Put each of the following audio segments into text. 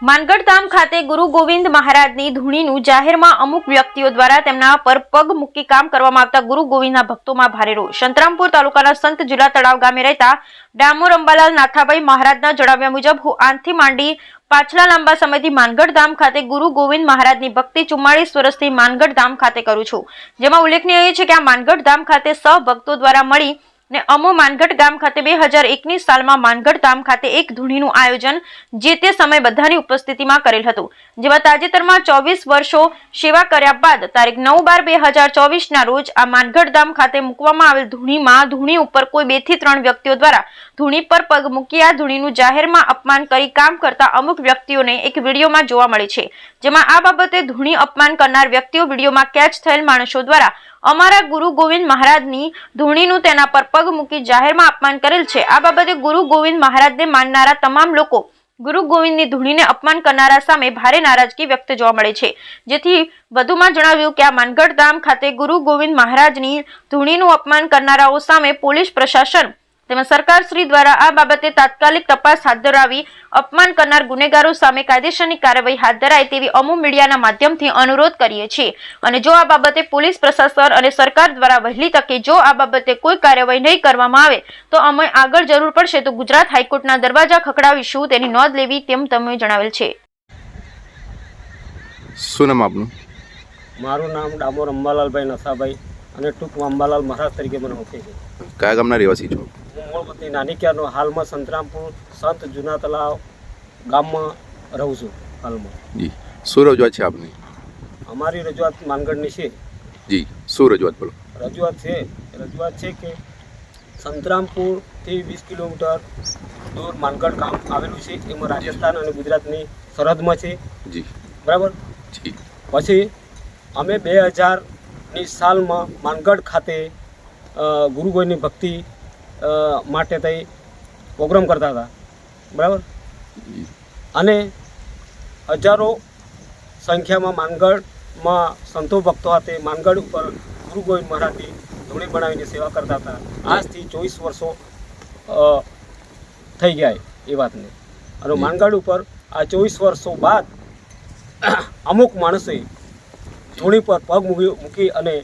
માનગઢ ધામ ખાતે ગુરુ ગોવિંદ મહારાજની ધૂણીનું જાહેરમાં અમુક વ્યક્તિઓ દ્વારા તેમના પર પગ મૂકી કામ કરવામાં આવતા ગુરુ ગોવિંદના ભક્તોમાં ભારે રોષ। સંતરામપુર તાલુકાના સંત ઝુલા તળાવ ગામે રહેતા ડામોર અંબાલાલ નાથાભાઈ મહારાજના જણાવ્યા મુજબ હું આજથી માંડી પાછલા લાંબા સમયથી માનગઢ ધામ ખાતે ગુરુ ગોવિંદ મહારાજની ભક્તિ 44 વર્ષથી માનગઢ ધામ ખાતે કરું છું। જેમાં ઉલ્લેખનીય છે કે આ માનગઢ ધામ ખાતે સહભક્તો દ્વારા મળી ને અમો માનગઢ ગામ ખાતે 2019 સાલમાં માનગઢ ધામ ખાતે એક ધૂણીનું આયોજન જે તે સમય બધાની ઉપસ્થિતિમાં કરેલ હતું। જેમાં તાજેતરમાં 24 વર્ષો સેવા કર્યા બાદ તારીખ 9/12/2024 ના રોજ આ માનગઢ ધામ ખાતે મૂકવામાં આવેલ ધૂણીમાં ધૂણી ઉપર કોઈ 2 થી 3 વ્યક્તિઓ દ્વારા ધૂણી પર પગ મૂકી આ ધૂણીનું જાહેરમાં અપમાન કરી કામ કરતા અમુક વ્યક્તિઓને એક વિડીયોમાં જોવા મળે છે। જેમાં આ બાબતે ધૂણી અપમાન કરનાર વ્યક્તિઓ વિડીયોમાં કેચ થયેલ માણસો દ્વારા અમારા ગુરુ ગોવિંદ મહારાજની ધૂણીનું તેના પર પગ મૂકી જાહેરમાં અપમાન કરેલ છે। આ બાબતે ગુરુ ગોવિંદ મહારાજને માનનારા તમામ લોકો ગુરુ ગોવિંદની ધૂણીને અપમાન કરનારા સામે ભારે નારાજગી વ્યક્ત જોવા મળે છે। જેથી વધુમાં જણાવ્યું કે આ માનગઢ ધામ ખાતે ગુરુ ગોવિંદ મહારાજની ધૂણીનું અપમાન કરનારાઓ સામે પોલીસ પ્રશાસન તેમજ સરકાર શ્રી દ્વારા આ બાબતે તાત્કાલિક તપાસ હાથ ધરાવી અપમાન કરનાર ગુનેગારો સામે કાયદેસરની કાર્યવાહી હાથ ધરાય તેવી અમો મીડિયાના માધ્યમથી અનુરોધ કરીએ છીએ। અને જો આ બાબતે પોલીસ પ્રશાસન અને સરકાર દ્વારા વહેલી તકે જો આ બાબતે કોઈ કાર્યવાહી નહીં કરવામાં આવે તો અમે આગળ જરૂર પડશે તો ગુજરાત હાઈકોર્ટના દરવાજા ખખડાવીશું તેની નોંધ લેવી તેમ તમે જણાવેલ છે। શું નામ આપનું? મારું નામ ડામોર અંબાલાલભાઈ નથાભાઈ અને ટૂંકમાં અંબાલાલ મહારાજ તરીકે મને ઓળખે છે। કયા ગામના રહેવાસી છો? હું મૂળ વતની નાનીક્યારનો હાલમાં સંતરામપુર સંત જૂના તળાવ ગામમાં રહું છું હાલમાં। જી, શું રજૂઆત છે આપની? અમારી રજૂઆત માનગઢની છે। જી, શું રજૂઆત બોલો? રજૂઆત છે કે સંતરામપુરથી 20 કિલોમીટર દૂર માનગઢ ગામ આવેલું છે। એમાં રાજસ્થાન અને ગુજરાતની સરહદમાં છે। જી, બરાબર। જી, પછી અમે 2000ની સાલમાં માનગઢ ખાતે ગુરુ ગોવિંદની ભક્તિ માટે થઈ પ્રોગ્રામ કરતા હતા, બરાબર। અને હજારો સંખ્યામાં માનગઢમાં સંતો ભક્તો સાથે માનગઢ ઉપર ગુરુ ગોવિંદ મહારાજની ધૂણી બનાવીને સેવા કરતા હતા। આજથી 24 વર્ષો થઈ ગયા એ વાતને। અને માનગઢ ઉપર આ 24 વર્ષો બાદ અમુક માણસોએ ધૂણી પર પગ મૂકી અને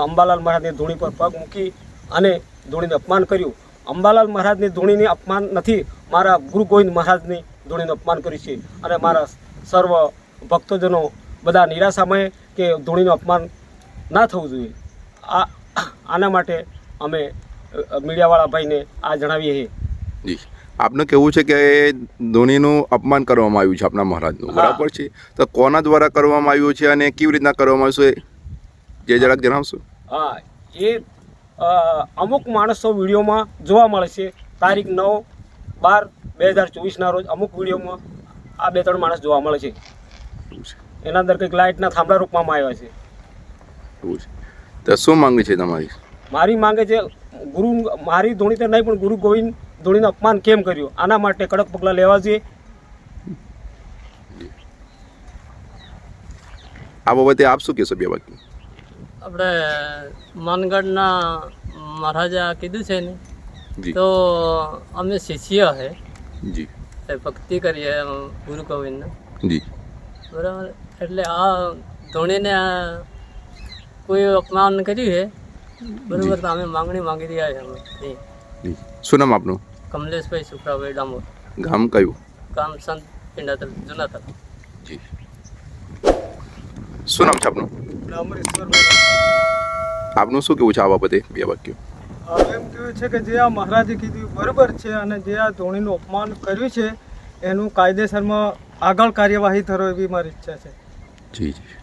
અંબાલાલ મહારાજની ધૂણી પર પગ મૂકી અને ધૂણીને અપમાન કર્યું। અંબાલાલ મહારાજની ધૂણીને અપમાન નથી, મારા ગુરુ ગોવિંદ મહારાજની ધૂણીને અપમાન કર્યું છે। અને મારા સર્વ ભક્તજનો બધા નિરાશામય કે ધૂણીનું અપમાન ના થવું જોઈએ। આના માટે અમે મીડિયાવાળા ભાઈને આ જણાવીએ છીએ। જી, આપનું કહેવું છે કે ધોનીનું અપમાન કરવામાં આવ્યું છે આપના મહારાજનું, બરાબર છે? તો કોના દ્વારા કરવામાં આવ્યું છે અને કેવી રીતના કરવામાં આવ્યું છે જે જરાક જણાવશો? હા, એ અમુક માણસો વિડીયોમાં જોવા મળે છે। તારીખ 9/12/2024 ના રોજ અમુક વિડીયોમાં આ 2-3 માણસ જોવા મળે છે। એના અંદર કંઈક લાઇટના થાંભલા રૂપમાં આવ્યા છે। તો શું માંગે છે તમારી? મારી માંગે છે મારી ધૂણી તો નહીં પણ ગુરુ ગોવિંદ ધૂણીનું અપમાન કેમ કર્યું આના માટે કડક પગલાં લેવા જોઈએ। આ બાબતે આપ શું કહેશો? બે વાક્ય આપણે માનગઢના મહારાજા કીધું છે ને, તો અમે શિષ્ય છે। જી, ભક્તિ કરીએ ગુરુ ગોવિંદને, જી, બરાબર। એટલે આ ધોણીને કોઈ અપમાન કર્યું છે, બરાબર, તો અમે માંગણી માંગી રહ્યા છીએ। જી, શું નામ આપનું? કમલેશભાઈ સુખરાભાઈ ડામોર। ગામ કયું? ગામ સંત પિંડાતલ જૂના તળાવ। જી, શું નામ છે આપનું? આપનું શું કેવું છે આ બાબતે? બે વાક્યો એમ કહ્યું છે કે જે આ મહારાજે કીધું બરાબર છે અને જે આ ધોણીનું અપમાન કર્યું છે એનું કાયદેસરમાં આગળ કાર્યવાહી થરો એવી મારી ઈચ્છા છે। જી, જી।